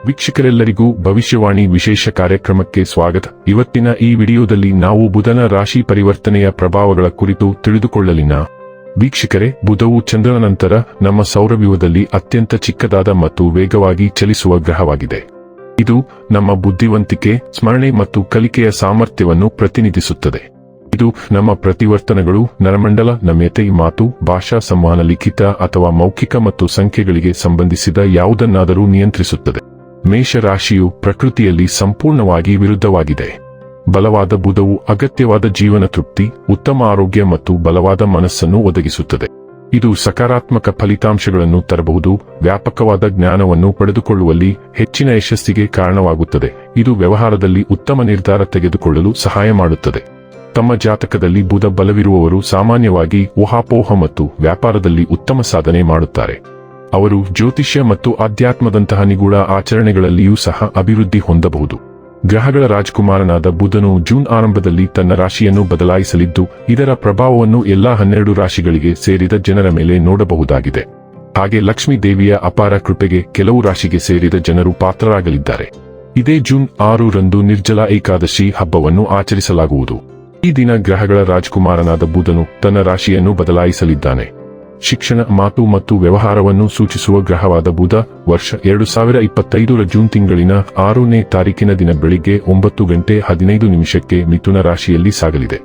ವೀಕ್ಷಕರೆಲ್ಲರಿಗೂ ಭವಿಷ್ಯವಾಣಿ ವಿಶೇಷ ಕಾರ್ಯಕ್ರಮಕ್ಕೆ ಸ್ವಾಗತ. ಇವತ್ತಿನ ಈ ವಿಡಿಯೋದಲ್ಲಿ ನಾವು ಬುಧನ ರಾಶಿ ಪರಿವರ್ತನೆಯ ಪ್ರಭಾವಗಳ ಕುರಿತು ತಿಳಿದುಕೊಳ್ಳಲಿನ. ವೀಕ್ಷಕರೇ, ಬುಧವು ಚಂದ್ರನ ನಂತರ ನಮ್ಮ ಸೌರವ್ಯೂಹದಲ್ಲಿ ಅತ್ಯಂತ ಚಿಕ್ಕದಾದ ಮತ್ತು ವೇಗವಾಗಿ ಚಲಿಸುವ ಗ್ರಹವಾಗಿದೆ. ಇದು ನಮ್ಮ ಬುದ್ಧಿವಂತಿಕೆ, ಸ್ಮರಣೆ ಮತ್ತು ಕಲಿಕೆಯ ಸಾಮರ್ಥ್ಯವನ್ನು ಪ್ರತಿನಿಧಿಸುತ್ತದೆ. ಇದು ನಮ್ಮ ಪ್ರತಿವರ್ತನೆಗಳು, ನರಮಂಡಲ, ನಮ್ಯತೆ, ಮಾತು, ಭಾಷಾ ಸಂವಹನ, ಲಿಖಿತ ಅಥವಾ ಮೌಖಿಕ ಮತ್ತು ಸಂಖ್ಯೆಗಳಿಗೆ ಸಂಬಂಧಿಸಿದ ಯಾವುದನ್ನಾದರೂ ನಿಯಂತ್ರಿಸುತ್ತದೆ. ಮೇಷ ರಾಶಿಯು ಪ್ರಕೃತಿಯಲ್ಲಿ ಸಂಪೂರ್ಣವಾಗಿ ವಿರುದ್ಧವಾಗಿದೆ. ಬಲವಾದ ಬುಧವು ಅಗತ್ಯವಾದ ಜೀವನ ತೃಪ್ತಿ, ಉತ್ತಮ ಆರೋಗ್ಯ ಮತ್ತು ಬಲವಾದ ಮನಸ್ಸನ್ನು ಒದಗಿಸುತ್ತದೆ. ಇದು ಸಕಾರಾತ್ಮಕ ಫಲಿತಾಂಶಗಳನ್ನು ತರಬಹುದು, ವ್ಯಾಪಕವಾದ ಜ್ಞಾನವನ್ನು ಪಡೆದುಕೊಳ್ಳುವಲ್ಲಿ ಹೆಚ್ಚಿನ ಯಶಸ್ಸಿಗೆ ಕಾರಣವಾಗುತ್ತದೆ. ಇದು ವ್ಯವಹಾರದಲ್ಲಿ ಉತ್ತಮ ನಿರ್ಧಾರ ತೆಗೆದುಕೊಳ್ಳಲು ಸಹಾಯ ಮಾಡುತ್ತದೆ. ತಮ್ಮ ಜಾತಕದಲ್ಲಿ ಬುಧ ಬಲವಿರುವವರು ಸಾಮಾನ್ಯವಾಗಿ ಊಹಾಪೋಹ ಮತ್ತು ವ್ಯಾಪಾರದಲ್ಲಿ ಉತ್ತಮ ಸಾಧನೆ ಮಾಡುತ್ತಾರೆ. ಅವರು ಜ್ಯೋತಿಷ್ಯ ಮತ್ತು ಆಧ್ಯಾತ್ಮದಂತಹ ನಿಗೂಢ ಆಚರಣೆಗಳಲ್ಲಿಯೂ ಸಹ ಅಭಿವೃದ್ಧಿ ಹೊಂದಬಹುದು. ಗ್ರಹಗಳ ರಾಜಕುಮಾರನಾದ ಬುಧನು ಜೂನ್ ಆರಂಭದಲ್ಲಿ ತನ್ನ ರಾಶಿಯನ್ನು ಬದಲಾಯಿಸಲಿದ್ದು, ಇದರ ಪ್ರಭಾವವನ್ನು ಎಲ್ಲಾ 12 ರಾಶಿಗಳಿಗೆ ಸೇರಿದ ಜನರ ಮೇಲೆ ನೋಡಬಹುದಾಗಿದೆ. ಹಾಗೆ ಲಕ್ಷ್ಮೀ ದೇವಿಯ ಅಪಾರ ಕೃಪೆಗೆ ಕೆಲವು ರಾಶಿಗೆ ಸೇರಿದ ಜನರು ಪಾತ್ರರಾಗಲಿದ್ದಾರೆ. ಇದೇ ಜೂನ್ 6 ರಂದು ನಿರ್ಜಲ ಏಕಾದಶಿ ಹಬ್ಬವನ್ನು ಆಚರಿಸಲಾಗುವುದು. ಈ ದಿನ ಗ್ರಹಗಳ ರಾಜಕುಮಾರನಾದ ಬುಧನು ತನ್ನ ರಾಶಿಯನ್ನು ಬದಲಾಯಿಸಲಿದ್ದಾನೆ. ಶಿಕ್ಷಣ, ಮಾತು ಮತ್ತು ವ್ಯವಹಾರವನ್ನು ಸೂಚಿಸುವ ಗ್ರಹವಾದ ಬುಧ ವರ್ಷ 2025 ಜೂನ್ ತಿಂಗಳಿನ 6ನೇ ತಾರೀಕಿನ ದಿನ ಬೆಳಿಗ್ಗೆ 9:15 ಮಿಥುನ ರಾಶಿಯಲ್ಲಿ ಸಾಗಲಿದೆ.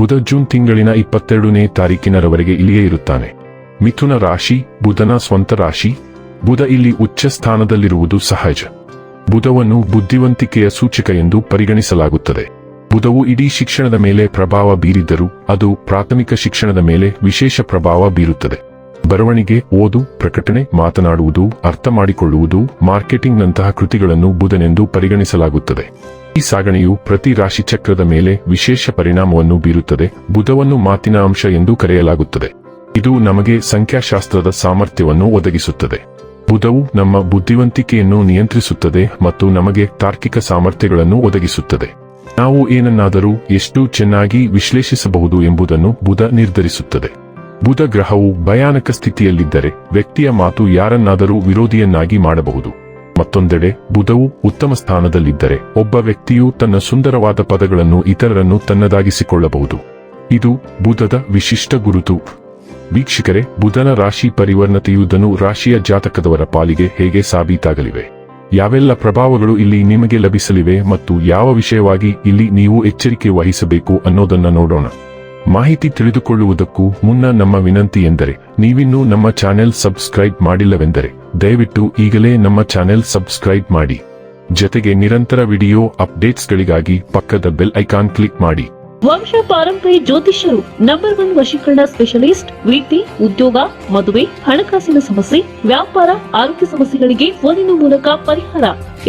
ಬುಧ ಜೂನ್ ತಿಂಗಳಿನ 22ನೇ ತಾರೀಕಿನವರೆಗೆ ಇಲ್ಲಿಯೇ ಇರುತ್ತಾನೆ. ಮಿಥುನ ರಾಶಿ ಬುಧನ ಸ್ವಂತ ರಾಶಿ. ಬುಧ ಇಲ್ಲಿ ಉಚ್ಚ ಸ್ಥಾನದಲ್ಲಿರುವುದು ಸಹಜ. ಬುಧವನ್ನು ಬುದ್ಧಿವಂತಿಕೆಯ ಸೂಚಕ ಎಂದು ಪರಿಗಣಿಸಲಾಗುತ್ತದೆ. ಬುಧವು ಇಡೀ ಶಿಕ್ಷಣದ ಮೇಲೆ ಪ್ರಭಾವ ಬೀರಿದ್ದರೂ ಅದು ಪ್ರಾಥಮಿಕ ಶಿಕ್ಷಣದ ಮೇಲೆ ವಿಶೇಷ ಪ್ರಭಾವ ಬೀರುತ್ತದೆ. ಬರವಣಿಗೆ, ಓದು, ಪ್ರಕಟಣೆ, ಮಾತನಾಡುವುದು, ಅರ್ಥ ಮಾಡಿಕೊಳ್ಳುವುದು, ಮಾರ್ಕೆಟಿಂಗ್ನಂತಹ ಕೃತಿಗಳನ್ನು ಬುಧನೆಂದು ಪರಿಗಣಿಸಲಾಗುತ್ತದೆ. ಈ ಸಾಗಣೆಯು ಪ್ರತಿ ರಾಶಿ ಚಕ್ರದ ಮೇಲೆ ವಿಶೇಷ ಪರಿಣಾಮವನ್ನು ಬೀರುತ್ತದೆ. ಬುಧವನ್ನು ಮಾತಿನ ಅಂಶ ಎಂದು ಕರೆಯಲಾಗುತ್ತದೆ. ಇದು ನಮಗೆ ಸಂಖ್ಯಾಶಾಸ್ತ್ರದ ಸಾಮರ್ಥ್ಯವನ್ನು ಒದಗಿಸುತ್ತದೆ. ಬುಧವು ನಮ್ಮ ಬುದ್ಧಿವಂತಿಕೆಯನ್ನು ನಿಯಂತ್ರಿಸುತ್ತದೆ ಮತ್ತು ನಮಗೆ ತಾರ್ಕಿಕ ಸಾಮರ್ಥ್ಯಗಳನ್ನು ಒದಗಿಸುತ್ತದೆ. ನಾವು ಏನನ್ನಾದರೂ ಎಷ್ಟು ಚೆನ್ನಾಗಿ ವಿಶ್ಲೇಷಿಸಬಹುದು ಎಂಬುದನ್ನು ಬುಧ ನಿರ್ಧರಿಸುತ್ತದೆ. ಬುಧ ಗ್ರಹವು ಭಯಾನಕ ಸ್ಥಿತಿಯಲ್ಲಿದ್ದರೆ ವ್ಯಕ್ತಿಯ ಮಾತು ಯಾರನ್ನಾದರೂ ವಿರೋಧಿಯನ್ನಾಗಿ ಮಾಡಬಹುದು. ಮತ್ತೊಂದೆಡೆ ಬುಧವು ಉತ್ತಮ ಸ್ಥಾನದಲ್ಲಿದ್ದರೆ ಒಬ್ಬ ವ್ಯಕ್ತಿಯು ತನ್ನ ಸುಂದರವಾದ ಪದಗಳನ್ನು ಇತರರನ್ನು ತನ್ನದಾಗಿಸಿಕೊಳ್ಳಬಹುದು. ಇದು ಬುಧದ ವಿಶಿಷ್ಟ ಗುರುತು. ವೀಕ್ಷಕರೇ, ಬುಧನ ರಾಶಿ ಪರಿವರ್ತನೆಯು ಧನು ರಾಶಿಯ ಜಾತಕದವರ ಪಾಲಿಗೆ ಹೇಗೆ ಸಾಬೀತಾಗಲಿವೆ? ಯಾವೆಲ್ಲ ಪ್ರಭಾವಗಳು ಇಲ್ಲಿ ನಿಮಗೆ ಲಭಿಸಲಿವೆ ಮತ್ತು ಯಾವ ವಿಷಯವಾಗಿ ಇಲ್ಲಿ ನೀವು ಎಚ್ಚರಿಕೆ ವಹಿಸಬೇಕು ಅನ್ನೋದನ್ನ ನೋಡೋಣ. ಮಾಹಿತಿ ತಿಳಿದುಕೊಳ್ಳುವುದಕ್ಕೂ ಮುನ್ನ ನಮ್ಮ ವಿನಂತಿ ಎಂದರೆ, ನೀವಿನ್ನೂ ನಮ್ಮ ಚಾನೆಲ್ ಸಬ್ಸ್ಕ್ರೈಬ್ ಮಾಡಿಲ್ಲವೆಂದರೆ ದಯವಿಟ್ಟು ಈಗಲೇ ನಮ್ಮ ಚಾನೆಲ್ ಸಬ್ಸ್ಕ್ರೈಬ್ ಮಾಡಿ. ಜೊತೆಗೆ ನಿರಂತರ ವಿಡಿಯೋ ಅಪ್ಡೇಟ್ಸ್ಗಳಿಗಾಗಿ ಪಕ್ಕದ ಬೆಲ್ ಐಕಾನ್ ಕ್ಲಿಕ್ ಮಾಡಿ. ವಂಶ ಪಾರಂಪರ್ಯ ಜ್ಯೋತಿಷ್ಯರು ನಂಬರ್ 1 ವಶೀಕರಣ ಸ್ಪೆಷಲಿಸ್ಟ್. ವೃತ್ತಿ, ಉದ್ಯೋಗ, ಮದುವೆ, ಹಣಕಾಸಿನ ಸಮಸ್ಯೆ, ವ್ಯಾಪಾರ, ಆರೋಗ್ಯ ಸಮಸ್ಯೆಗಳಿಗೆ ಫೋನಿನ ಮೂಲಕ ಪರಿಹಾರ.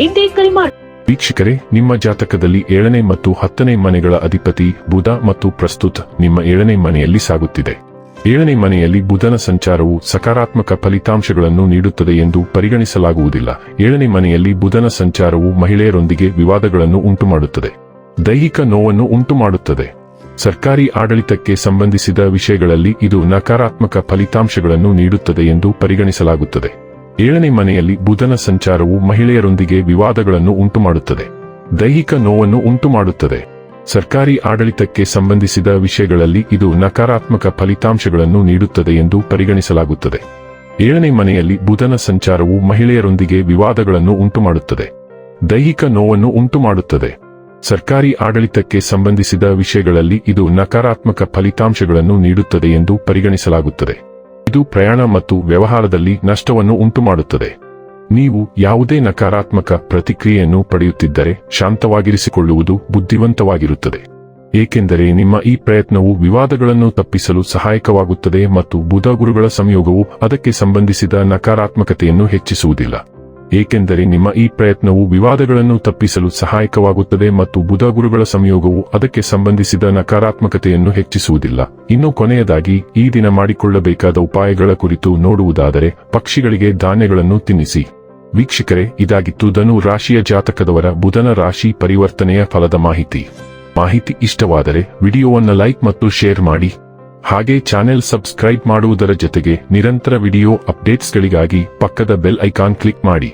ಇಂದೇ ಕರೆ ಮಾಡಿ. ವೀಕ್ಷಕರೇ, ನಿಮ್ಮ ಜಾತಕದಲ್ಲಿ 7ನೇ ಮತ್ತು 10ನೇ ಮನೆಗಳ ಅಧಿಪತಿ ಬುಧ ಮತ್ತು ಪ್ರಸ್ತುತ ನಿಮ್ಮ 7ನೇ ಮನೆಯಲ್ಲಿ ಸಾಗುತ್ತಿದೆ. 7ನೇ ಮನೆಯಲ್ಲಿ ಬುಧನ ಸಂಚಾರವು ಸಕಾರಾತ್ಮಕ ಫಲಿತಾಂಶಗಳನ್ನು ನೀಡುತ್ತದೆ ಎಂದು ಪರಿಗಣಿಸಲಾಗುವುದಿಲ್ಲ. 7ನೇ ಮನೆಯಲ್ಲಿ ಬುಧನ ಸಂಚಾರವು ಮಹಿಳೆಯರೊಂದಿಗೆ ವಿವಾದಗಳನ್ನು ಉಂಟುಮಾಡುತ್ತದೆ, ದೈಹಿಕ ನೋವನ್ನು ಉಂಟುಮಾಡುತ್ತದೆ. ಸರ್ಕಾರಿ ಆಡಳಿತಕ್ಕೆ ಸಂಬಂಧಿಸಿದ ವಿಷಯಗಳಲ್ಲಿ ಇದು ನಕಾರಾತ್ಮಕ ಫಲಿತಾಂಶಗಳನ್ನು ನೀಡುತ್ತದೆ ಎಂದು ಪರಿಗಣಿಸಲಾಗುತ್ತದೆ. 7ನೇ ಮನೆಯಲ್ಲಿ ಬುಧನ ಸಂಚಾರವು ಮಹಿಳೆಯರೊಂದಿಗೆ ವಿವಾದಗಳನ್ನು ಉಂಟುಮಾಡುತ್ತದೆ, ದೈಹಿಕ ನೋವನ್ನು ಉಂಟುಮಾಡುತ್ತದೆ. ಸರ್ಕಾರಿ ಆಡಳಿತಕ್ಕೆ ಸಂಬಂಧಿಸಿದ ವಿಷಯಗಳಲ್ಲಿ ಇದು ನಕಾರಾತ್ಮಕ ಫಲಿತಾಂಶಗಳನ್ನು ನೀಡುತ್ತದೆ ಎಂದು ಪರಿಗಣಿಸಲಾಗುತ್ತದೆ. 7ನೇ ಮನೆಯಲ್ಲಿ ಬುಧನ ಸಂಚಾರವು ಮಹಿಳೆಯರೊಂದಿಗೆ ವಿವಾದಗಳನ್ನು ಉಂಟುಮಾಡುತ್ತದೆ, ದೈಹಿಕ ನೋವನ್ನು ಉಂಟುಮಾಡುತ್ತದೆ. ಸರ್ಕಾರಿ ಆಡಳಿತಕ್ಕೆ ಸಂಬಂಧಿಸಿದ ವಿಷಯಗಳಲ್ಲಿ ಇದು ನಕಾರಾತ್ಮಕ ಫಲಿತಾಂಶಗಳನ್ನು ನೀಡುತ್ತದೆ ಎಂದು ಪರಿಗಣಿಸಲಾಗುತ್ತದೆ. ಇದು ಪ್ರಯಾಣ ಮತ್ತು ವ್ಯವಹಾರದಲ್ಲಿ ನಷ್ಟವನ್ನು ಉಂಟುಮಾಡುತ್ತದೆ. ನೀವು ಯಾವುದೇ ನಕಾರಾತ್ಮಕ ಪ್ರತಿಕ್ರಿಯೆಯನ್ನು ಪಡೆಯುತ್ತಿದ್ದರೆ ಶಾಂತವಾಗಿರಿಸಿಕೊಳ್ಳುವುದು ಬುದ್ಧಿವಂತವಾಗಿರುತ್ತದೆ, ಏಕೆಂದರೆ ನಿಮ್ಮ ಈ ಪ್ರಯತ್ನವು ವಿವಾದಗಳನ್ನು ತಪ್ಪಿಸಲು ಸಹಾಯಕವಾಗುತ್ತದೆ ಮತ್ತು ಬುಧ ಗುರುಗಳ ಸಂಯೋಗವು ಅದಕ್ಕೆ ಸಂಬಂಧಿಸಿದ ನಕಾರಾತ್ಮಕತೆಯನ್ನು ಹೆಚ್ಚಿಸುವುದಿಲ್ಲ. ಏಕೆಂದರೆ ನಿಮ್ಮ ಈ ಪ್ರಯತ್ನವು ವಿವಾದಗಳನ್ನು ತಪ್ಪಿಸಲು ಸಹಾಯಕವಾಗುತ್ತದೆ ಮತ್ತು ಬುಧ ಗುರುಗಳ ಸಂಯೋಗವು ಅದಕ್ಕೆ ಸಂಬಂಧಿಸಿದ ನಕಾರಾತ್ಮಕತೆಯನ್ನು ಹೆಚ್ಚಿಸುವುದಿಲ್ಲ. ಇನ್ನು ಕೊನೆಯದಾಗಿ ಈ ದಿನ ಮಾಡಿಕೊಳ್ಳಬೇಕಾದ ಉಪಾಯಗಳ ಕುರಿತು ನೋಡುವುದಾದರೆ, ಪಕ್ಷಿಗಳಿಗೆ ಧಾನ್ಯಗಳನ್ನು ತಿನ್ನಿಸಿ. ವೀಕ್ಷಕರೇ, ಇದಾಗಿತ್ತು ಧನು ರಾಶಿಯ ಜಾತಕದವರ ಬುಧನ ರಾಶಿ ಪರಿವರ್ತನೆಯ ಫಲದ ಮಾಹಿತಿ. ಇಷ್ಟವಾದರೆ ವಿಡಿಯೋವನ್ನು ಲೈಕ್ ಮತ್ತು ಶೇರ್ ಮಾಡಿ. ಹಾಗೆ ಚಾನೆಲ್ ಸಬ್ಸ್ಕ್ರೈಬ್ ಮಾಡುವುದರ ಜೊತೆಗೆ ನಿರಂತರ ವಿಡಿಯೋ ಅಪ್ಡೇಟ್ಸ್ಗಳಿಗಾಗಿ ಪಕ್ಕದ ಬೆಲ್ ಐಕಾನ್ ಕ್ಲಿಕ್ ಮಾಡಿ.